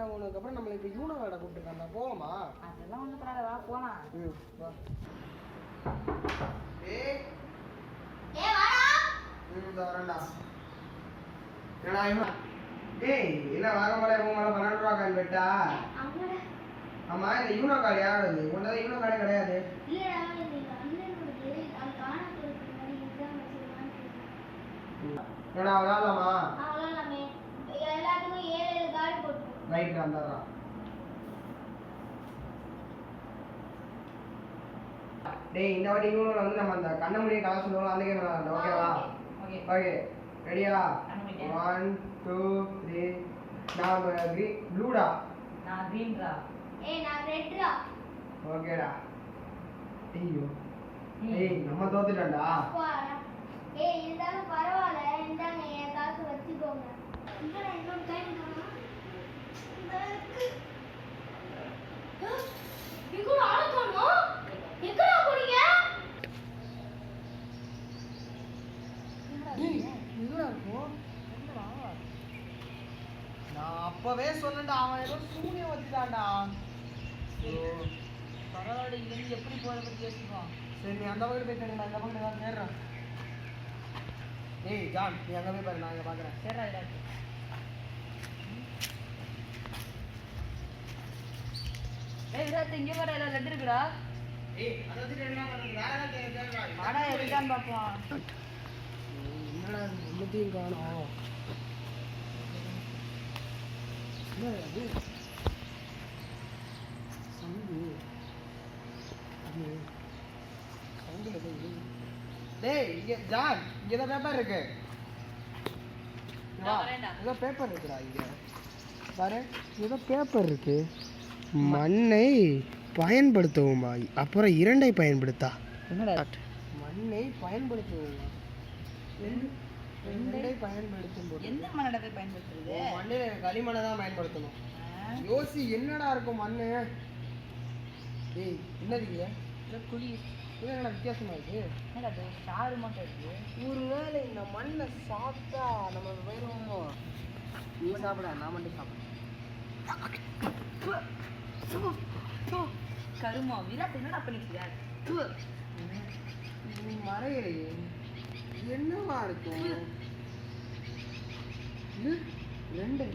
ஆனதுக்கு அப்புறம் நம்மள இப்ப யூனோ விளையாட கூப்பிட்டுருக்காங்க. போவோமா? அதெல்லாம் ஒன்றும் பண்ணாத, வா போலாம். வா. வரேன்டா. என்னடா இவன்? என்ன வாங்கமலை பூமலை 12 ரூபா காயின் பெட்டா? ஆமா, இந்த யூனோ கார்டு யாரோடது? உன்னதான் யூனோ கார்டே கிடையாது. என்னடா விளையாடலாமா? ரைட் வந்துடுறான். டேய், இந்த வாட்டி யூனோல வந்து நம்ம அந்த கண்ண முடிய கதை சொல்லுவோம், அந்த கேம் விளையாடலாம். ஓகேவா? ஓகே ரெடியா? 1 2 3. நான் ப்ளூடா. நான் கிரீன்டா. நான் ரெட்ரா. ஓகேடா. ஐயோ நம்ம தோத்துட்டோம்டா. இருந்தாலும் பரவாயில்ல, இந்தாங்க என் காசு வச்சுக்கோங்க. இங்கடா இன்னொரு டைம் காணோம். இங்கூட ஆள காணோம். எங்கடா போறீங்க? டேய், எங்கடா இருக்கோம்? நான் அப்பவே சொன்னேன்டா, அவன் ஏதோ சூனியம் வச்சுட்டான்டா. பரவாயில்ல, இங்கிருந்து எப்படி போறத பத்தி யோசிப்போம். சரி, நீ அந்த பக்கம் போய் தேடுடா, இந்த பக்கம் ஏதாவது தேடுறேன். ஏய் ஜான், நீ அங்கே போய் பாரு, நான் இங்கே பார்க்குறேன். சரிடா இதாச்சு. விராத் இங்கே வர எல்லாம் லெட் இருக்குடா. வாடா எடுக்கான்னு பார்ப்போம். என்னடா எல்லாத்தையும் காணோம். டேய், இங்க ஜான், இங்க தான் பேப்பர் இருக்கு. ஏதோ பேப்பர் இருக்குடா இங்க பாரு. ஏதோ பேப்பர் இருக்கு. மண்ணை பயன்படுத்தவுமா, அப்புறம் இரண்டை பயன்படுத்தா. என்னடா? மண்ணை பயன்படுத்துவோமா, ரெண்டை பயன்படுத்தும் போது எந்த மண்ணை போய் பயன்படுத்துறது? மண்ணில் களிமண்ணை தான் பயன்படுத்தணும். யோசி, என்னடா இருக்கும் மண்ணு? ஏய், என்னது இது? குழி. இது என்னடா வித்தியாசமா இருக்கு? என்னடா அது சாறு மட்டும் இருக்கு. ஒருவேளை இந்த மண்ணை சாப்பிட்டா நம்ம போயிடுவோமோ? நீ சாப்பிட, நான் மட்டும் சாப்பிட. கருமா விராத் என்னடா பண்ணிக்கிறார்? மறையிலையே என்னவா இருக்கும்? இது 2.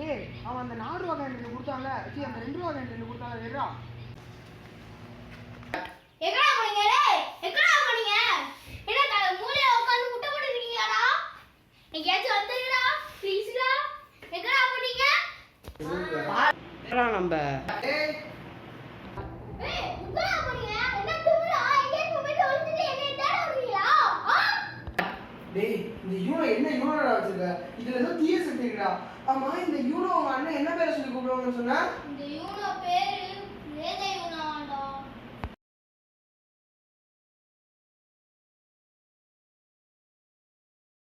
ஏய், அவன் அந்த 4 ரூபா கேண்டீன் கொடுத்தாங்க. சரி, அந்த 2 ரூபா கேண்டீன் கொடுத்தாங்க. வெறா எங்கடா போறீங்க? டேய், எங்கடா போறீங்க? என்ன மூலையில உட்கார்ந்து முட்டை போட்டு இருக்கீங்களாடா? எங்கயாச்சும் வந்துங்கடா ப்ளீஸ்டா. எங்கடா போறீங்க? நம்ம ஏய், எங்கடா போறீங்க? என்ன தும்முடா? எங்கேயும் போய் தொலைச்சிட்டு என்ன தேட வரீங்களா? டேய், இந்த யூனோ என்ன யூனோடா வச்சிருக்க? இதுல ஏதோ தீய சக்தி இருக்குடா. ஆமா, இந்த யூனோ உங்க அண்ணன் என்ன பேரை சொல்லி கூப்பிடுவாங்கன்னு சொன்னா? இந்த யூனோ பேரு வேதை